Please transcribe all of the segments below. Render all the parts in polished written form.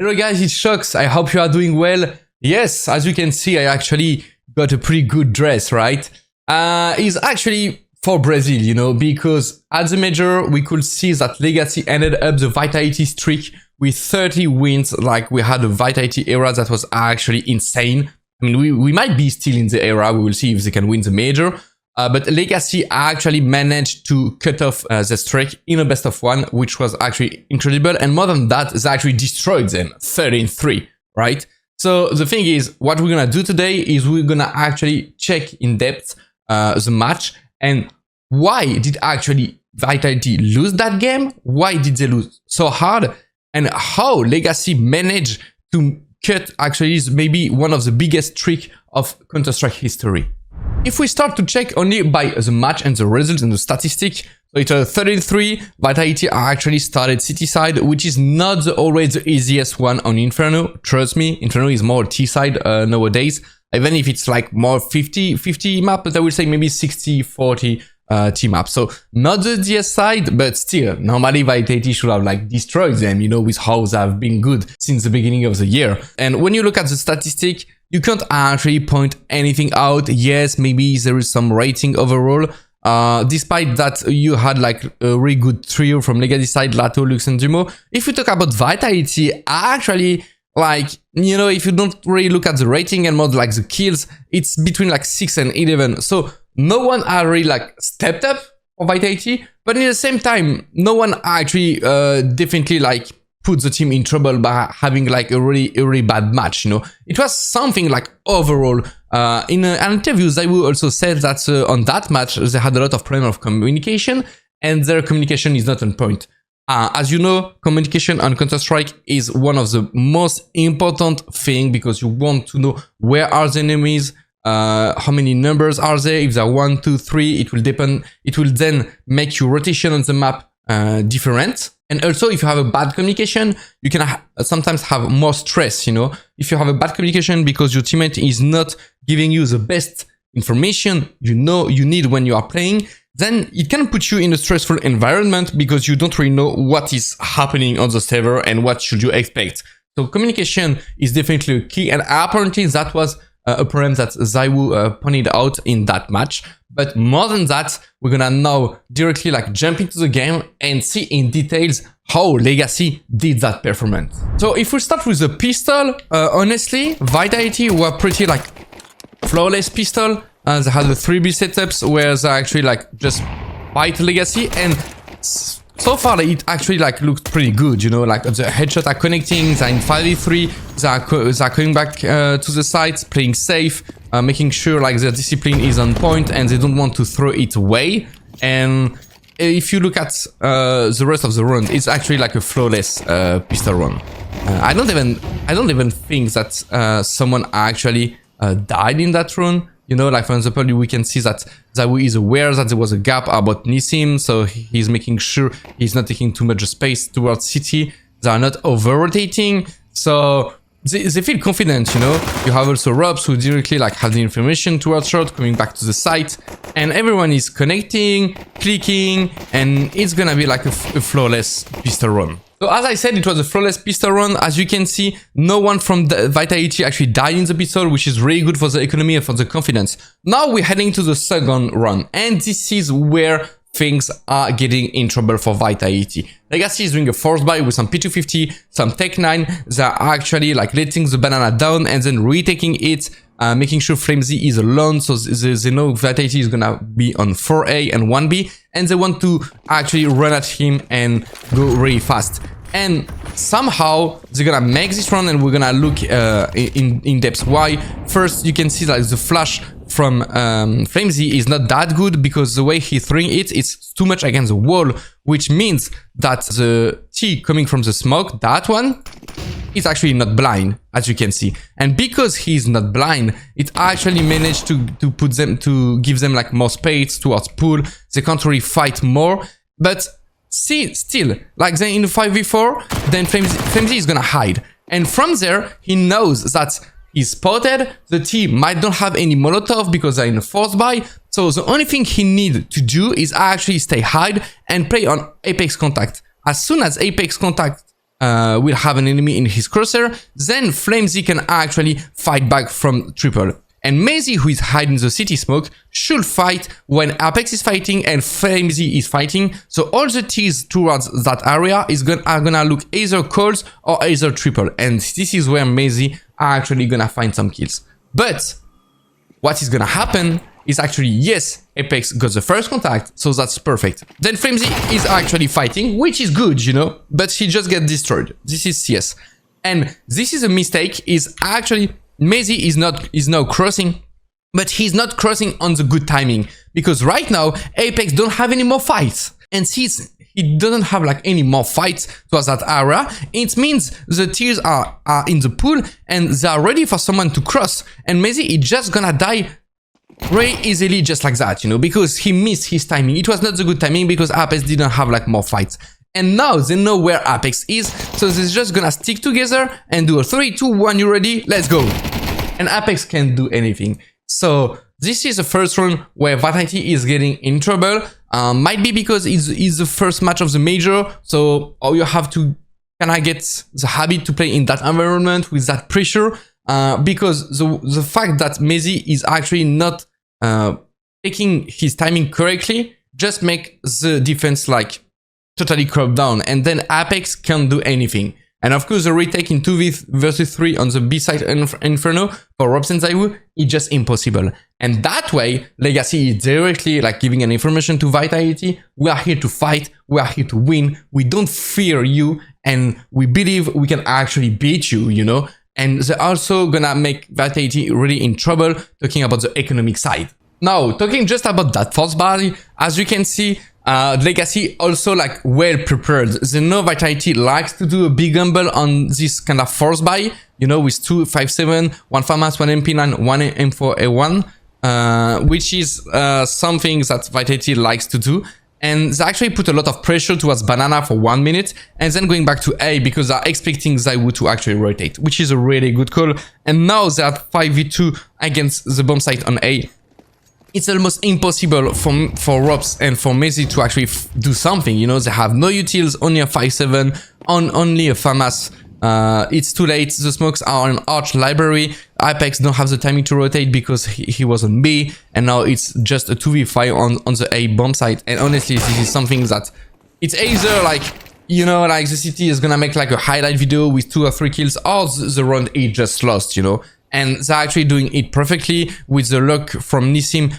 Hello guys, it's Shox. I hope you are doing well. Yes, as you can see, I actually got a pretty good dress, right? It's actually for Brazil, you know, because at the major, we could see that Legacy ended up the Vitality streak with 30 wins. Like, we had a Vitality era that was actually insane. I mean, we might be still in the era. We will see if they can win the major. But Legacy actually managed to cut off the streak in a best of one, which was actually incredible. And more than that, they actually destroyed them 13-3, right? So the thing is, what we're gonna do today is we're gonna actually check in depth the match and why did actually Vitality lose that game? Why did they lose so hard? And how Legacy managed to cut actually is maybe one of the biggest streak of Counter-Strike history. If we start to check only by the match and the results and the statistic, so it was 13-3, Vitality actually started City side, which is not always the easiest one on Inferno. Trust me, Inferno is more T side nowadays, even if it's like more 50-50 map, but I would say maybe 60-40 T map. So not the DS side, but still, normally Vitality should have like destroyed them, you know, with how they have been good since the beginning of the year. And when you look at the statistic, you can't actually point anything out. Yes, maybe there is some rating overall. Despite that, you had like a really good trio from Legacy side, Lato, Lux, and Dumo. If we talk about Vitality, actually, like, you know, if you don't really look at the rating and more like the kills, it's between like 6 and 11. So no one really like stepped up for Vitality, but at the same time, no one actually definitely like put the team in trouble by having like a really bad match, you know. It was something like overall, in an interview, Zaiwu also said that on that match, they had a lot of problem of communication and their communication is not on point. As you know, communication on Counter-Strike is one of the most important thing because you want to know where are the enemies, how many numbers are there, if they're 1, 2, 3, it will depend, it will then make your rotation on the map different. And also, if you have a bad communication, you can sometimes have more stress, you know. If you have a bad communication because your teammate is not giving you the best information you know you need when you are playing, then it can put you in a stressful environment because you don't really know what is happening on the server and what should you expect. So communication is definitely a key, and apparently that was a problem that Zaiwu pointed out in that match. But more than that, we're gonna now directly like jump into the game and see in details how Legacy did that performance. So if we start with the pistol, honestly, Vitality were pretty like flawless pistol. They had the 3B setups where they actually like just fight Legacy, and so far it actually like looked pretty good, you know, like the headshot are connecting, they're in 5v3, they're coming back to the site, playing safe, making sure like their discipline is on point and they don't want to throw it away. And if you look at the rest of the round, it's actually like a flawless pistol run. I don't even think that someone actually died in that run. You know, like for example, we can see that Zaiwu is aware that there was a gap about Nissim, so he's making sure he's not taking too much space towards City. They are not over-rotating, so they feel confident, you know. You have also Robs who directly like have the information towards short, coming back to the site, and everyone is connecting, clicking, and it's gonna be like a flawless pistol run. So as I said, it was a flawless pistol run. As you can see, no one from the Vitality actually died in the pistol, which is really good for the economy and for the confidence. Now we're heading to the second run, and this is where things are getting in trouble for Vitality. Legacy is doing a force buy with some P250, some Tech 9. They're actually like letting the banana down and then retaking it, making sure Flamesy is alone, so they know Vitality is gonna be on 4A and 1B, and they want to actually run at him and go really fast. And somehow they're gonna make this run, and we're gonna look in depth why. First, you can see that the flash from Flamesy is not that good because the way he's throwing it, it's too much against the wall, which means that the T coming from the smoke, that one, is actually not blind, as you can see. And because he's not blind, it actually managed to give them like more space towards pool. They can't really fight more, but still, like then in the 5v4, then Flamesy is gonna hide. And from there, he knows that he's spotted, the team might not have any Molotov because they're in a force buy, so the only thing he needs to do is actually stay hide and play on Apex Contact. As soon as Apex Contact will have an enemy in his crosshair, then Flamesy can actually fight back from triple. And Mazy, who is hiding the city smoke, should fight when Apex is fighting and Flamesy is fighting. So all the T's towards that area are gonna look either calls or either triple. And this is where Mazy are actually gonna find some kills. But what is gonna happen is actually, yes, Apex got the first contact, so that's perfect. Then Flamesy is actually fighting, which is good, you know, but he just gets destroyed. This is CS. And this is a mistake, is actually Mazy is now crossing, but he's not crossing on the good timing, because right now Apex don't have any more fights, and since he doesn't have like any more fights towards that area, it means the tiers are in the pool and they are ready for someone to cross, and Mazy is just gonna die very easily just like that, you know, because he missed his timing. It was not the good timing because Apex didn't have like more fights. And now they know where Apex is, so they're just gonna stick together and do a 3, 2, 1, you ready? Let's go. And Apex can't do anything. So this is the first round where Vitality is getting in trouble. Might be because it's the first match of the major, so all you have to kind of get the habit to play in that environment with that pressure. Because the fact that Mazy is actually not taking his timing correctly just make the defense like totally cropped down, and then Apex can't do anything. And of course the retake in 2v versus 3 on the B side Inferno for Robs and Zaiwu is just impossible. And that way Legacy is directly like giving an information to Vitality: we are here to fight, we are here to win, we don't fear you, and we believe we can actually beat you, you know. And they're also gonna make Vitality really in trouble, talking about the economic side. Now, talking just about that force buy, as you can see, Legacy also like well prepared. They know Vitality likes to do a big gamble on this kind of force buy, you know, with 2 5.7, 1 FAMAS, 1 MP9, 1 M4A1, which is something that Vitality likes to do. And they actually put a lot of pressure towards Banana for 1 minute, and then going back to A because they're expecting Zaiwu to actually rotate, which is a really good call. And now they're at 5v2 against the bomb site on A. It's almost impossible for Robs and for Mazy to actually do something, you know. They have no utils, only a 5.7, only a FAMAS. It's too late, the smokes are on Arch Library. Apex don't have the timing to rotate because he was on B, and now it's just a 2v5 on the A bomb site. And honestly, this is something that it's either like, you know, like the city is gonna make like a highlight video with 2 or 3 kills, or the round is just lost, you know. And they're actually doing it perfectly with the luck from Nissim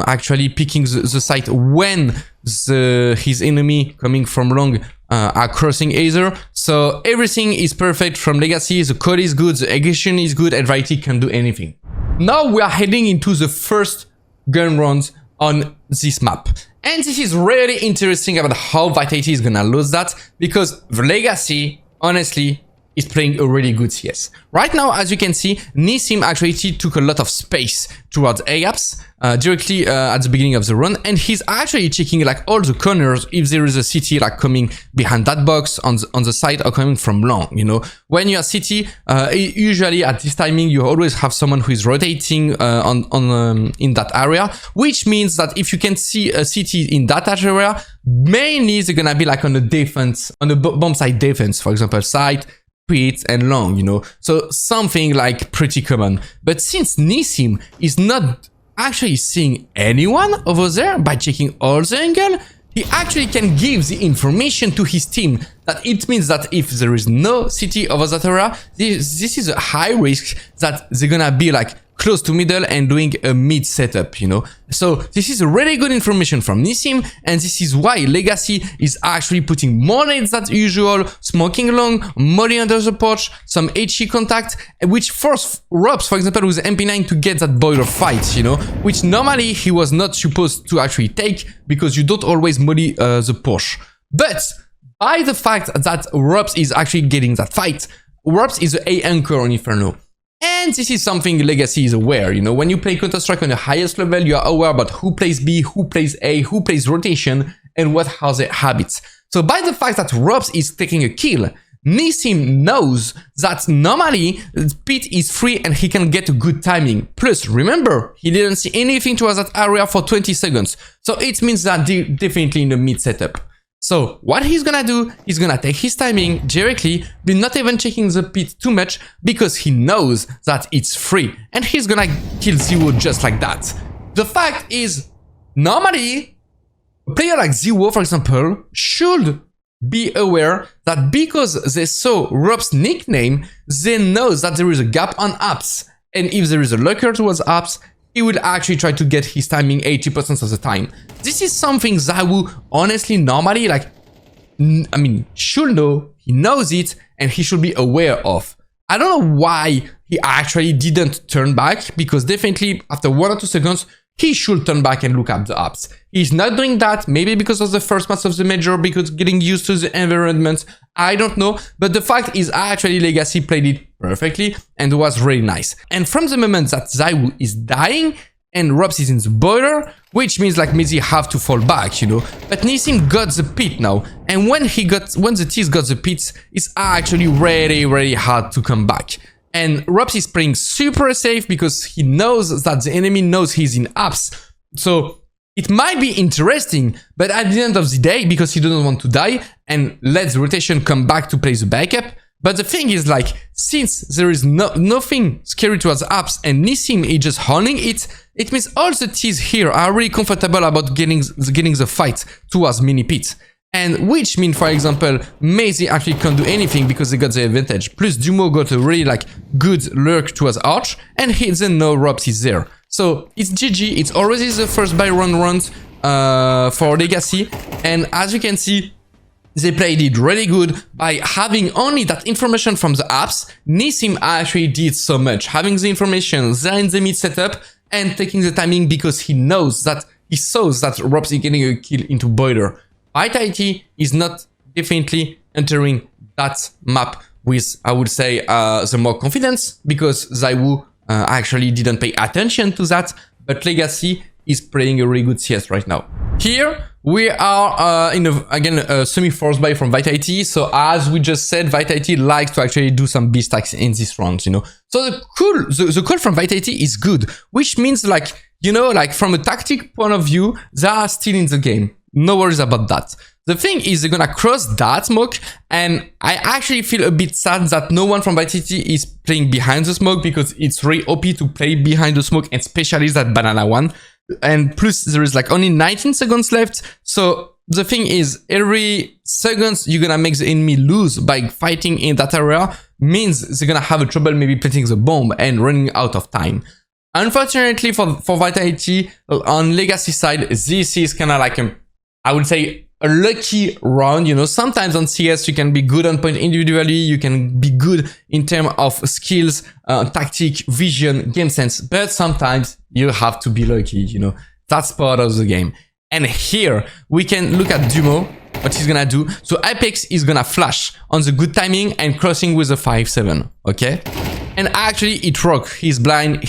actually picking the site when his enemy coming from long are crossing either. So everything is perfect from Legacy, the code is good, the execution is good, and Vitality can do anything. Now we are heading into the first gun round on this map. And this is really interesting about how Vitality is gonna lose that, because the Legacy, honestly, is playing a really good CS. Right now, as you can see, Nissim actually took a lot of space towards A-apps directly at the beginning of the run, and he's actually checking like all the corners if there is a city like coming behind that box on the side or coming from long, you know. When you're city, usually at this timing, you always have someone who is rotating in that area, which means that if you can see a city in that area, mainly they're gonna be like on the defense, on the bomb side defense, for example, side, pit and long, you know, so something like pretty common. But since Nissim is not actually seeing anyone over there by checking all the angle, he actually can give the information to his team that it means that if there is no city over that area, this is a high risk that they're gonna be like close to middle and doing a mid setup, you know. So this is a really good information from Nissim, and this is why Legacy is actually putting more nades than usual, smoking long, molly under the porch, some HE contact, which forced Robs, for example, with the MP9 to get that boiler fight, you know, which normally he was not supposed to actually take because you don't always molly the Porsche. But by the fact that Robs is actually getting that fight, Robs is the A anchor on Inferno. And this is something Legacy is aware, you know, when you play Counter-Strike on the highest level, you are aware about who plays B, who plays A, who plays rotation, and what are their habits. So by the fact that Robs is taking a kill, Nissim knows that normally Pit is free and he can get a good timing. Plus, remember, he didn't see anything towards that area for 20 seconds. So it means that they're definitely in the mid setup. So what he's gonna do, he's gonna take his timing directly, be not even checking the pit too much because he knows that it's free and he's gonna kill Zero just like that. The fact is, normally, a player like Zero, for example, should be aware that because they saw Rob's nickname, they know that there is a gap on apps. And if there is a lurker towards apps, he will actually try to get his timing 80% of the time. This is something Zawu honestly normally should know, he knows it, and he should be aware of. I don't know why he actually didn't turn back, because definitely after 1 or 2 seconds, he should turn back and look at the apps. He's not doing that, maybe because of the first match of the major, because getting used to the environment, I don't know. But the fact is actually Legacy played it perfectly and was really nice. And from the moment that Zawu is dying and Robs is in the boiler, which means like Mezi have to fall back, you know. But Nissim got the pit now, and when the T's got the pits, it's actually really hard to come back. And Robs is playing super safe because he knows that the enemy knows he's in apps. So it might be interesting, but at the end of the day, because he doesn't want to die and let the rotation come back to play the backup. But the thing is, like, since there is nothing scary towards apps and Nissim is just holding it, it means all the T's here are really comfortable about getting the fight towards mini pit. And which means, for example, Mezi actually can't do anything because they got the advantage. Plus, Dumo got a really good lurk towards Arch, and he doesn't know Robs is there. So it's GG. It's already the first buy round for Legacy, and as you can see, they played it really good by having only that information from the apps. Nissim actually did so much, having the information there in the mid setup and taking the timing because he knows that he saw that Robs is getting a kill into boiler. Vitality is not definitely entering that map with, I would say, the more confidence, because Zawu actually didn't pay attention to that, but Legacy is playing a really good CS right now. Here we are in a semi-force buy from Vitality. So as we just said, Vitality likes to actually do some B stacks in this round, you know. So the call from Vitality is good, which means from a tactic point of view, they are still in the game. No worries about that. The thing is, they're gonna cross that smoke, and I actually feel a bit sad that no one from Vitality is playing behind the smoke, because it's really OP to play behind the smoke, and especially that banana one. And plus, there is only 19 seconds left, so the thing is, every seconds you're gonna make the enemy lose by fighting in that area means they're gonna have a trouble maybe planting the bomb and running out of time. Unfortunately for Vitality, on Legacy side, this is kind of I would say a lucky round, you know. Sometimes on CS you can be good on point individually, you can be good in terms of skills, tactic, vision, game sense, but sometimes you have to be lucky, you know. That's part of the game. And here we can look at Dumo, what he's gonna do. So Apex is gonna flash on the good timing and crossing with a 5-7, okay? And actually it worked. He's blind.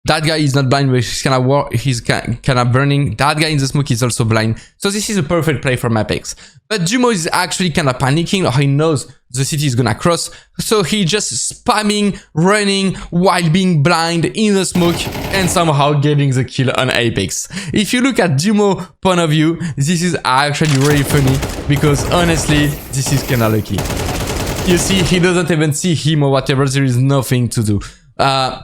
That guy is not blind, but he's kind of burning. That guy in the smoke is also blind. So this is a perfect play from Apex. But Dumo is actually kind of panicking, or he knows the city is gonna cross. So he just spamming, running, while being blind in the smoke, and somehow getting the kill on Apex. If you look at Dumo point of view, this is actually really funny, because honestly, this is kind of lucky. You see, he doesn't even see him or whatever, there is nothing to do.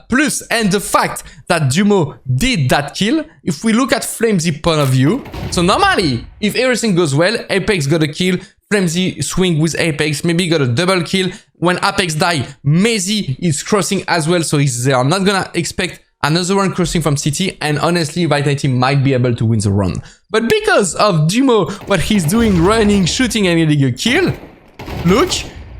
Plus, and the fact that Dumo did that kill, if we look at Flamesy point of view, so normally, if everything goes well, Apex got a kill, Flamesy swing with Apex, maybe got a double kill. When Apex die, Mezi is crossing as well, so they are not gonna expect another one crossing from City, and honestly, Vitality might be able to win the round. But because of Dumo, what he's doing, running, shooting, and getting a kill, look,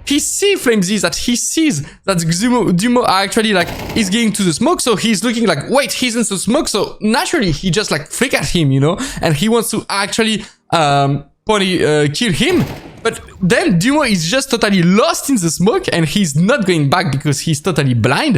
he sees Flamesy, that he sees that Dumo actually is getting to the smoke, so he's looking wait, he's in the smoke, so naturally he just flick at him, you know, and he wants to actually kill him. But then Dumo is just totally lost in the smoke and he's not going back because he's totally blind.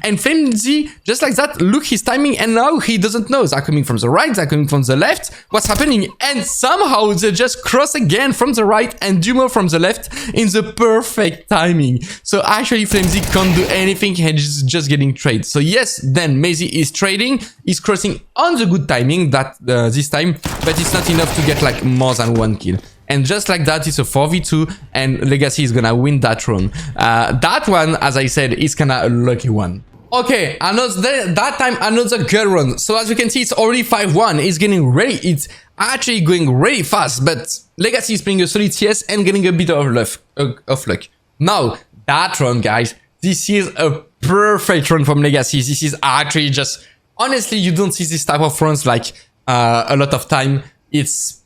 And Flimsy, just like that, look his timing and now he doesn't know. They're coming from the right, they're coming from the left. What's happening? And somehow they just cross again from the right and Dumo from the left in the perfect timing. So actually Flimsy can't do anything and he's just getting traded. So yes, then Maisie is trading, he's crossing on the good timing that this time, but it's not enough to get like more than 1 kill. And just like that, it's a 4v2 and Legacy is gonna win that round. That one, as I said, is kinda a lucky one. Okay, that time another good run. So as you can see, it's already 5-1. It's getting ready. It's actually going really fast, but Legacy is playing a solid CS and getting a bit of luck. Now, that run, guys, this is a perfect run from Legacy. This is actually just... Honestly, you don't see this type of runs like a lot of time. It's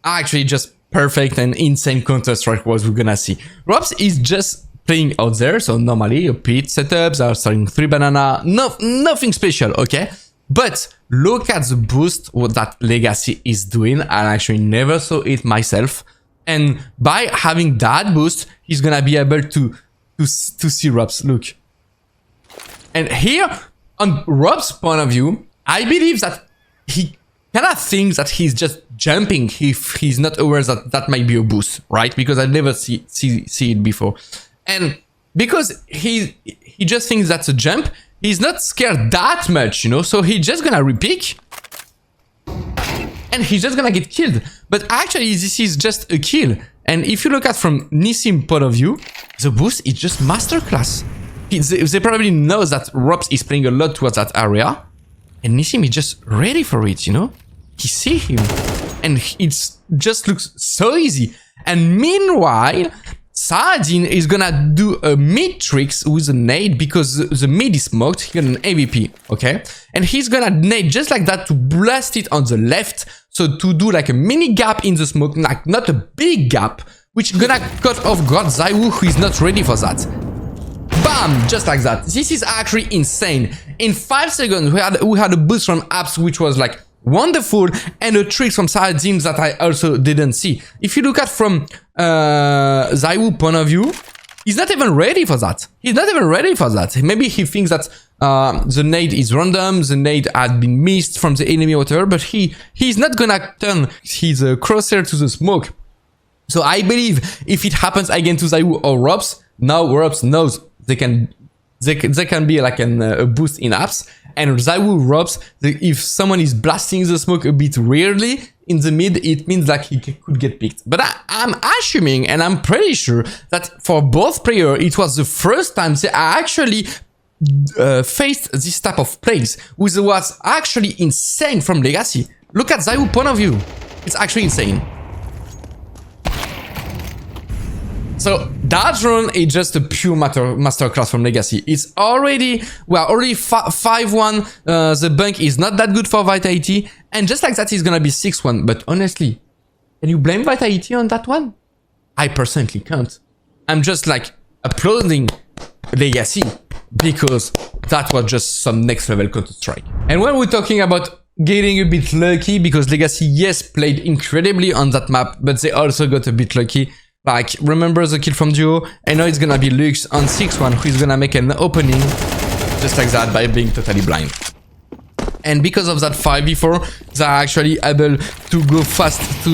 actually just perfect and insane counterstrike what we're gonna see. Robs is just playing out there, so normally a pit setups are starting 3 banana, nothing special, okay? But look at the boost what that Legacy is doing. I actually never saw it myself, and by having that boost, he's gonna be able to see Robs. Look, and here on Rob's point of view, I believe that he kind of thinks that he's just jumping if he's not aware that that might be a boost, right? Because I never see it before. And because he just thinks that's a jump, he's not scared that much, you know? So he's just gonna repick and he's just gonna get killed. But actually, this is just a kill. And if you look at from Nissim point of view, the boost is just masterclass. They probably know that Robs is playing a lot towards that area. And Nissim is just ready for it, you know? He see him. And it just looks so easy. And meanwhile, Saadin is gonna do a mid tricks with a nade because the mid is smoked. He got an AVP, okay? And he's gonna nade just like that to blast it on the left. So to do like a mini gap in the smoke, like not a big gap, which gonna cut off guard Zaiwu, who is not ready for that. Bam! Just like that. This is actually insane. In 5 seconds, we had a boost from Apps, which was like wonderful, and a trick from Saadin that I also didn't see. If you look at from Zaiwu point of view, he's not even ready for that. He's not even ready for that. Maybe he thinks that the nade is random, the nade had been missed from the enemy or whatever, but he's not gonna turn his crosshair to the smoke. So I believe if it happens again to Zaiwu or Robs, now Robs knows they can be like a boost in Apps, and Zaiwu Robs, if someone is blasting the smoke a bit weirdly in the mid, it means like he could get picked. But I'm assuming, and I'm pretty sure, that for both players, it was the first time they actually faced this type of plays, which was actually insane from Legacy. Look at Zaiwu point of view. It's actually insane. So that run is just a pure masterclass from Legacy. It's already, we are already 5-1. The bunk is not that good for Vitality. And just like that, it's gonna be 6-1. But honestly, can you blame Vitality on that one? I personally can't. I'm just like applauding Legacy because that was just some next level counterstrike. And when we're talking about getting a bit lucky, because Legacy, yes, played incredibly on that map, but they also got a bit lucky. Like, remember the kill from Duo? And now it's gonna be Lux on 6-1, who is gonna make an opening just like that by being totally blind. And because of that 5v4, they're actually able to go fast to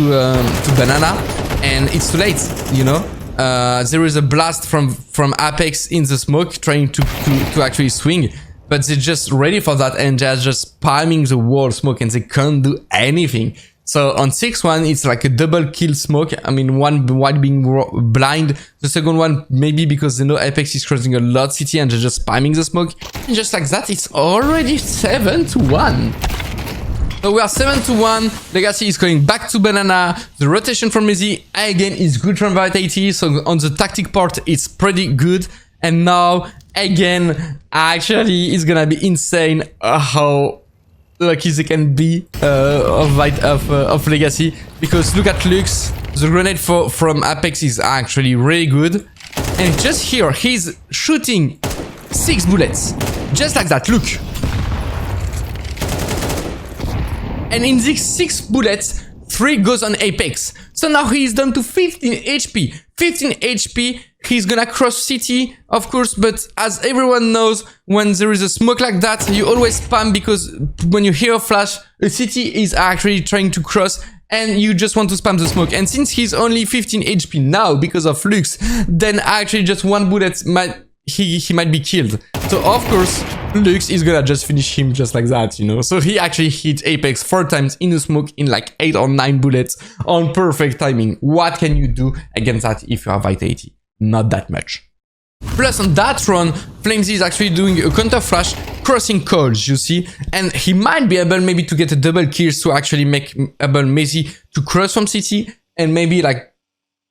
Banana, and it's too late, you know? There is a blast from Apex in the smoke trying to actually swing, but they're just ready for that and they're just spamming the wall smoke and they can't do anything. So on 6-1, it's like a double kill smoke. I mean, one being blind, the second one maybe because they know Apex is crossing a lot city and they're just spamming the smoke. And just like that, it's already 7-1. So we are 7-1. Legacy is going back to Banana. The rotation from Maisie again is good from Vitality. So on the tactic part, it's pretty good. And now again, actually, it's gonna be insane how lucky they can be of Legacy, because look at Lux. The grenade from Apex is actually really good, and just here he's shooting 6 bullets just like that. Look, and in these 6 bullets 3 goes on Apex. So now he is down to 15 HP. 15 HP, he's gonna cross city, of course, but as everyone knows, when there is a smoke like that, you always spam because when you hear a flash, a city is actually trying to cross and you just want to spam the smoke. And since he's only 15 HP now because of Lux, then actually just 1 bullet he might be killed. So of course, Lux is gonna just finish him just like that, you know. So he actually hit Apex 4 times in the smoke in like 8 or 9 bullets on perfect timing. What can you do against that if you have Vitality? Not that much. Plus on that run, Flamesy is actually doing a counter flash, crossing codes, you see, and he might be able maybe to get a double kill to actually make able Messi to cross from city and maybe like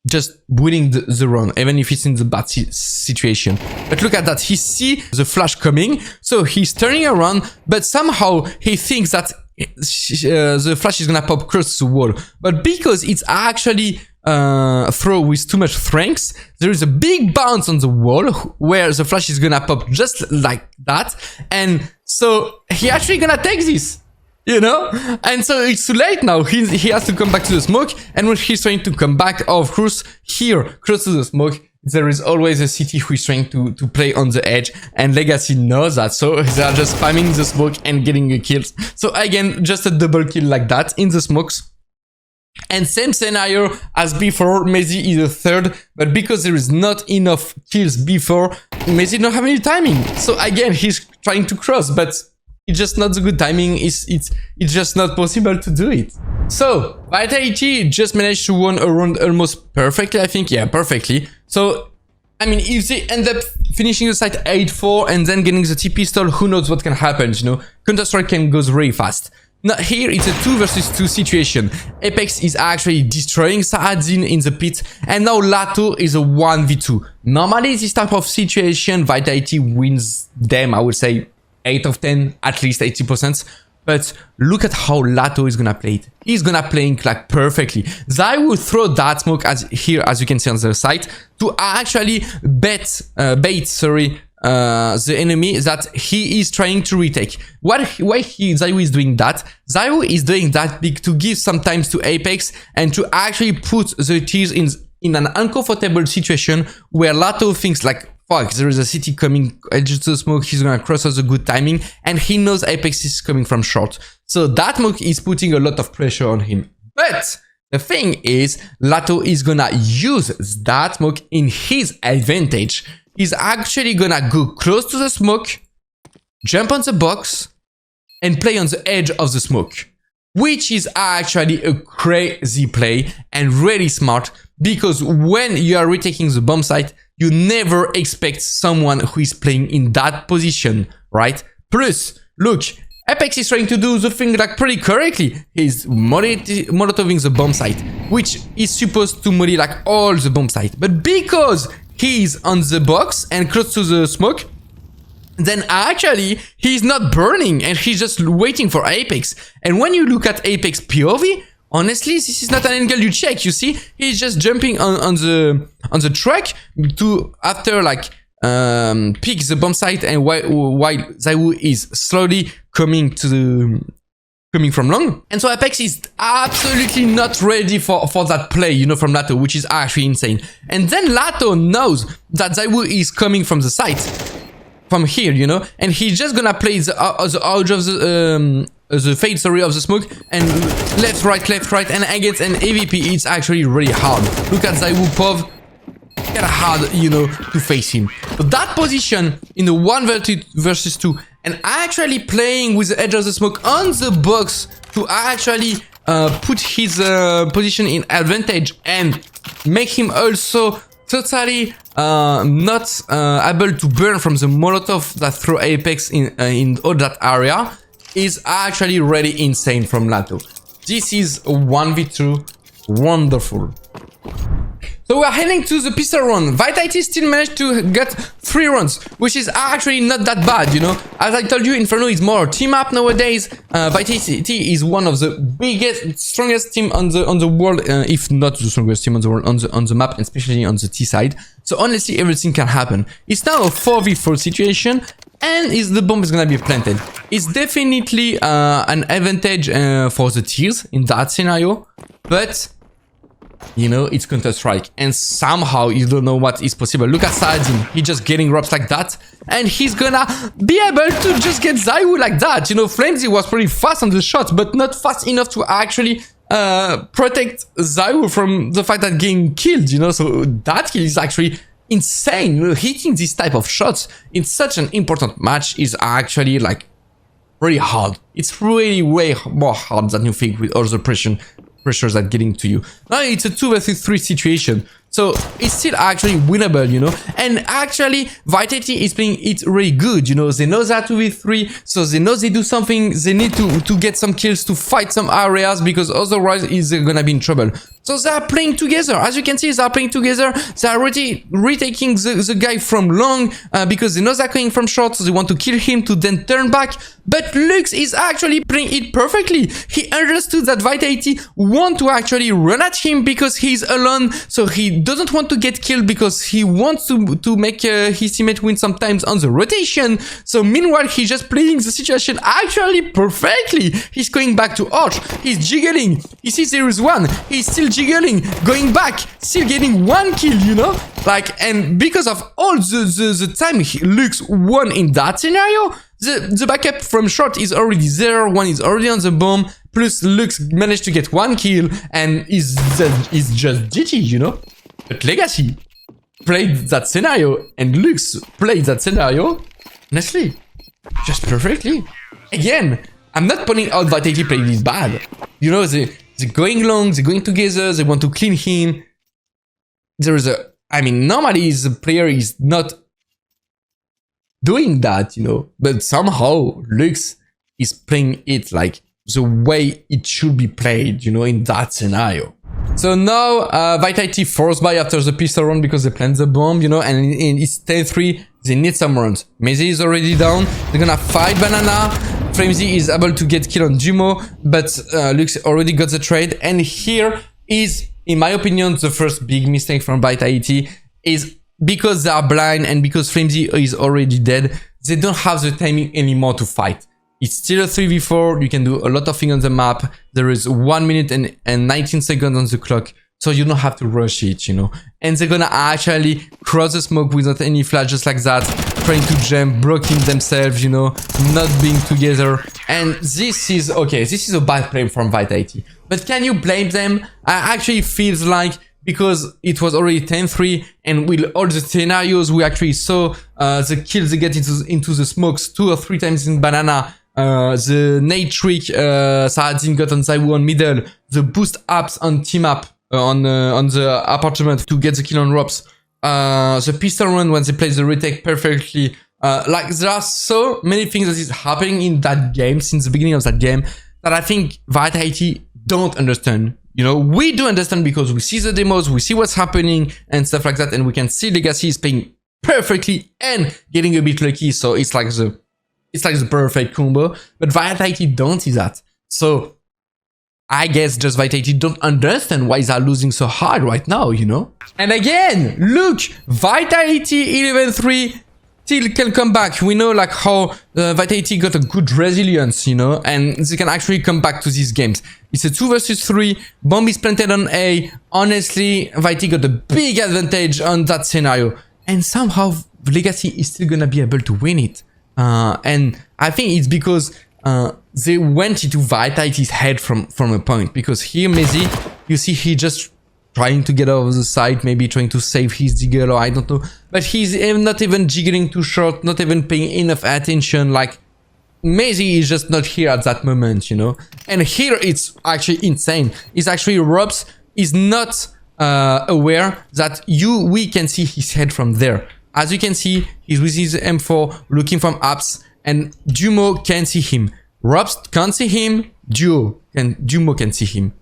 just winning the run, even if it's in the bad situation. But look at that, he sees the flash coming, so he's turning around, but somehow he thinks that the flash is gonna pop across the wall. But because it's actually throw with too much strength, there is a big bounce on the wall where the flash is gonna pop just like that, and so he actually gonna take this, you know. And so it's too late now. He has to come back to the smoke, and when he's trying to come back, of course, here close to the smoke, there is always a city who is trying to play on the edge, and Legacy knows that, so they are just spamming the smoke and getting a kill. So again, just a double kill like that in the smokes. And same scenario as before, Messi is a third, but because there is not enough kills before, Messi don't have any timing. So again, he's trying to cross, but it's just not the good timing. It's just not possible to do it. So Vitality just managed to win a round almost perfectly, I think. Yeah, perfectly. So I mean, if they end up finishing the site 8-4 and then getting the T pistol, who knows what can happen, you know? Counter-Strike can go really fast. Now here it's a 2 versus 2 situation. Apex is actually destroying Saadin in the pit, and now Lato is a 1v2. Normally this type of situation, Vitality wins them, I would say 8 of 10, at least 80%. But look at how Lato is gonna play it. He's gonna play it like perfectly. Zai will throw that smoke as you can see on the site to actually bait the enemy that he is trying to retake. Why Zaiwu is doing that? Zaiwu is doing that to give some time to Apex and to actually put the teams in an uncomfortable situation where Lato thinks like, fuck, there is a city coming edge to the smoke, he's gonna cross us a good timing, and he knows Apex is coming from short. So that smoke is putting a lot of pressure on him. But the thing is, Lato is gonna use that smoke in his advantage. He's actually gonna go close to the smoke, jump on the box, and play on the edge of the smoke. Which is actually a crazy play and really smart, because when you are retaking the bomb site, you never expect someone who is playing in that position, right? Plus, look, Apex is trying to do the thing like pretty correctly. He's molotoving the bomb site, which is supposed to molly like all the bomb site. But because he's on the box and close to the smoke, then actually he's not burning and he's just waiting for Apex. And when you look at Apex POV, honestly, this is not an angle you check. You see, he's just jumping on the truck to after like pick the bomb site, and while Zaiwu is slowly coming from long. And so Apex is absolutely not ready for that play, you know, from Lato, which is actually insane. And then Lato knows that Zaiwu is coming from the site, from here, you know, and he's just gonna play the edge of the fade, sorry, of the smoke, and left, right, and against an AVP, it's actually really hard. Look at Zaiwu Pov, kinda hard, you know, to face him. But that position in the 1 versus 2, and actually playing with the edge of the smoke on the box to actually put his position in advantage and make him also totally not able to burn from the Molotov that throw Apex in all that area, is actually really insane from Lato. This is a 1v2, wonderful. So we're heading to the pistol run. Vitality still managed to get 3 runs, which is actually not that bad, you know. As I told you, Inferno is more team up nowadays. Vitality is one of the biggest, strongest team on the world, if not the strongest team on the world on the map, and especially on the T side. So honestly, everything can happen. It's now a 4v4 situation, and the bomb is gonna be planted. It's definitely an advantage for the Tears in that scenario. but you know, it's counterstrike, and somehow you don't know what is possible. Look at Saladin, he just getting robs like that, and he's gonna be able to just get Zaiwu like that. You know, Flamesy was pretty fast on the shot, but not fast enough to actually protect Zaiwu from the fact that getting killed, you know. So that kill is actually insane. You know, hitting this type of shots in such an important match is actually like really hard. It's really way more hard than you think with all the pressures that getting to you. Now it's a 2 versus 3 situation, so it's still actually winnable, you know. And actually Vitality is playing it really good, you know. They know that 2v3, so they know they do something, they need to get some kills to fight some areas, because otherwise is gonna be in trouble. So they are playing together. As you can see, they are playing together. They are already retaking the guy from long, because they know they're coming from short, so they want to kill him to then turn back. But Lux is actually playing it perfectly. He understood that Vitality want to actually run at him because he's alone, so he doesn't want to get killed because he wants to make his teammate win sometimes on the rotation. So meanwhile, he's just playing the situation actually perfectly. He's going back to Arch. He's jiggling. He sees there is one. He's still jiggling, going back, still getting 1 kill, you know? Like, and because of all the time Lux won in that scenario, the backup from short is already there, one is already on the bomb, plus Lux managed to get 1 kill and is just GG, you know? But Legacy played that scenario and Lux played that scenario, honestly, just perfectly. Again, I'm not pointing out Vitality played this bad. You know, they're going long, they're going together, they want to clean him. There is I mean, normally the player is not doing that, you know, but somehow Lux is playing it like the way it should be played, you know, in that scenario. So now Vitality forced by after the pistol round because they plant the bomb, you know, and it's 10-3, they need some rounds. Mezi is already down, they're gonna fight Banana. Flamesy is able to get kill on Jumo, but Lux already got the trade, and here is, in my opinion, the first big mistake from Vitality is because they are blind and because Flamesy is already dead, they don't have the timing anymore to fight. It's still a 3v4, you can do a lot of things on the map, there is 1 minute and 19 seconds on the clock, so you don't have to rush it, you know. And they're gonna actually cross the smoke without any flash just like that, trying to jump, blocking themselves, you know, not being together. And this is, okay, this is a bad play from Vitality. But can you blame them? I actually feels like, because it was already 10-3, and with all the scenarios we actually saw, the kills they get into the smokes 2 or 3 times in Banana, the nade trick Saladin got on Zaiwu on middle, the boost ups on team up on the apartment to get the kill on Robs, the pistol run when they play the retake perfectly. Like, there are so many things that is happening in that game since the beginning of that game that I think Vitality don't understand. You know, we do understand because we see the demos, we see what's happening and stuff like that, and we can see Legacy is playing perfectly and getting a bit lucky, so it's like the perfect combo. But Vitality don't see that. So I guess just Vitality don't understand why they are losing so hard right now, you know? And again, look, Vitality 11-3 still can come back. We know like how Vitality got a good resilience, you know, and they can actually come back to these games. It's a 2 versus 3, bomb is planted on A. Honestly, Vitality got a big advantage on that scenario, and somehow Legacy is still gonna be able to win it. And I think it's because they went into Vitality's head from a point, because here Mezi, you see he just trying to get over the side, maybe trying to save his jiggle, or I don't know, but he's not even jiggling too short, not even paying enough attention. Like, Mezi is just not here at that moment, you know. And here it's actually insane. It's actually Robs is not aware that we can see his head from there. As you can see, he's with his M4 looking from apps, and Jumo can see him. Robs can't see him, Jumo can see him.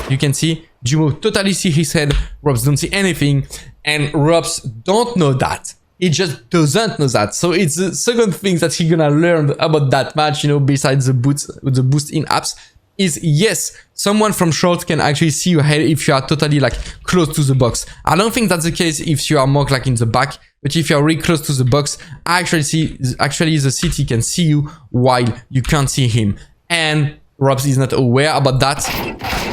You can see Jumo totally see his head, Robs don't see anything, and Robs don't know that. He just doesn't know that. So it's the second thing that he gonna learn about that match, you know, besides the boost in apps, is yes, someone from short can actually see your head if you are totally like close to the box. I don't think that's the case if you are more like in the back, but if you are really close to the box, actually the CT can see you while you can't see him. And Robs is not aware about that.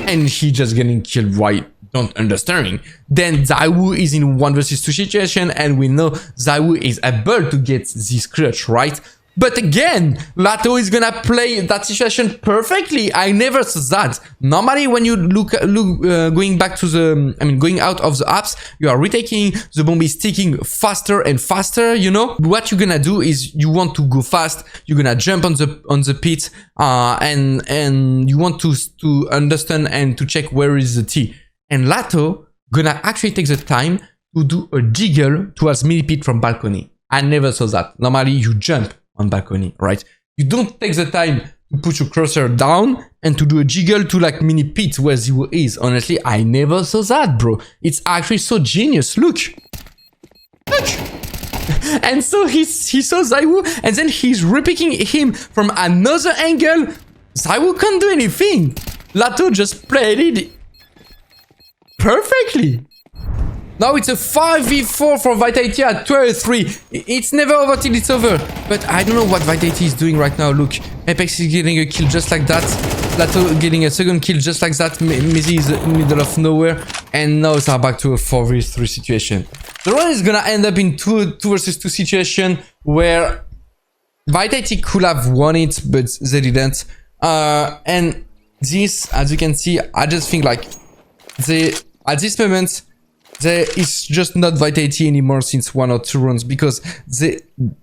and he just getting killed right, don't understanding. Then Zaiwu is in 1 versus 2 situation, and we know Zaiwu is able to get this clutch, right? But again, Lato is gonna play that situation perfectly. I never saw that. Normally, when you look going back to the, going out of the apps, you are retaking, the bomb is ticking faster and faster, you know? What you're gonna do is you want to go fast, you're gonna jump on the pit, and you want to understand and to check where is the T. And Lato gonna actually take the time to do a jiggle towards mini pit from balcony. I never saw that. Normally, you jump on balcony, right? You don't take the time to put your cursor down and to do a jiggle to like mini pit where Zero is. Honestly, I never saw that, bro. It's actually so genius. Look. And so he saw Zaiwu, and then he's repeating him from another angle. Zaiwu can't do anything. Lato just played it perfectly. Now it's a 5v4 for Vitality at 12-3. It's never over till it's over. But I don't know what Vitality is doing right now. Look, Apex is getting a kill just like that. Lato getting a second kill just like that. Mizzy is in the middle of nowhere. And now it's back to a 4v3 situation. The run is gonna end up in 2 versus 2 situation where Vitality could have won it, but they didn't. And this, as you can see, I just think like at this moment, there is just not Vitality anymore since 1 or 2 rounds, because the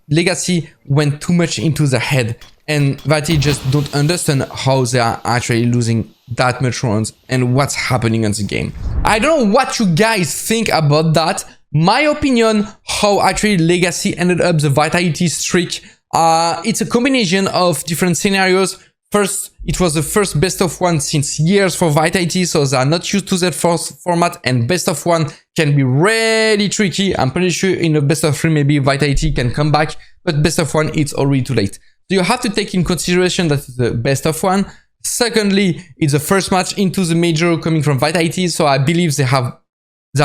Legacy went too much into the head, and Vitality just don't understand how they are actually losing that much rounds and what's happening in the game. I don't know what you guys think about that. My opinion, how actually Legacy ended up the Vitality streak, it's a combination of different scenarios. First, it was the first best of 1 since years for Vitality, so they are not used to that format, and best of 1 can be really tricky. I'm pretty sure in a best of 3 maybe Vitality can come back, but best of 1 it's already too late. So you have to take in consideration that it's the best of 1. Secondly, it's the first match into the major coming from Vitality, so I believe they are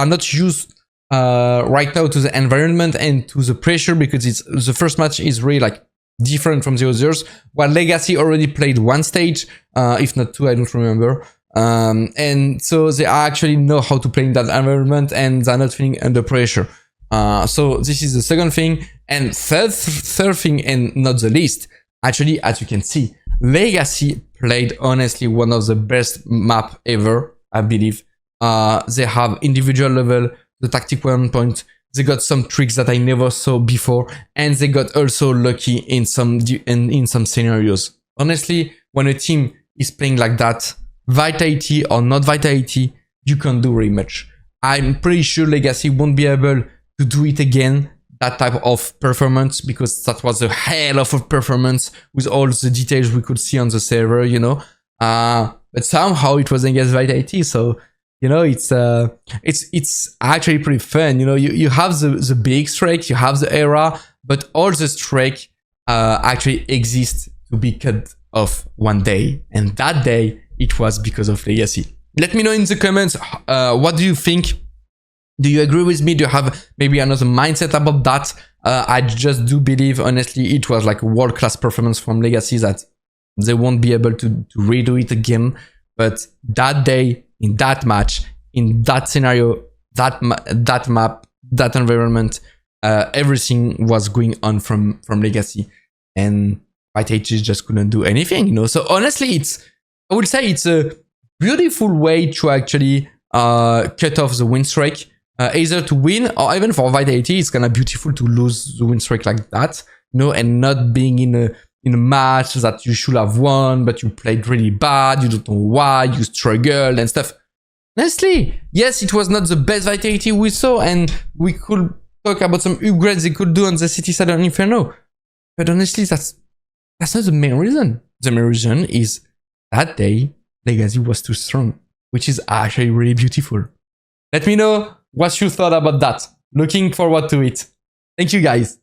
not used right now to the environment and to the pressure, because it's the first match is really like different from the others, while Legacy already played 1 stage, if not 2, I don't remember. And so they actually know how to play in that environment, and they're not feeling under pressure. So this is the second thing. And third thing, and not the least, actually, as you can see, Legacy played honestly one of the best map ever, I believe. They have individual level, the tactic 1 point. They got some tricks that I never saw before, and they got also lucky in some scenarios. Honestly, when a team is playing like that, Vitality or not Vitality, you can't do very much. I'm pretty sure Legacy won't be able to do it again, that type of performance, because that was a hell of a performance with all the details we could see on the server, you know. But somehow it was against Vitality, so you know, it's actually pretty fun. You know, you have the big strike, you have the era, but all the strike actually exist to be cut off one day, and that day it was because of Legacy. Let me know in the comments, what do you think? Do you agree with me? Do you have maybe another mindset about that? I just do believe, honestly, it was like a world-class performance from Legacy that they won't be able to redo it again. But that day, in that match, in that scenario, that map, that environment, everything was going on from Legacy, and Vitality just couldn't do anything, you know. So honestly, I would say it's a beautiful way to actually cut off the win streak, either to win, or even for Vitality, it's kind of beautiful to lose the win streak like that, you know, and not being in a match that you should have won, but you played really bad, you don't know why, you struggled and stuff. Honestly, yes, it was not the best Vitality we saw, and we could talk about some upgrades they could do on the City side on Inferno. But honestly, that's not the main reason. The main reason is that day, Legacy was too strong, which is actually really beautiful. Let me know what you thought about that. Looking forward to it. Thank you, guys.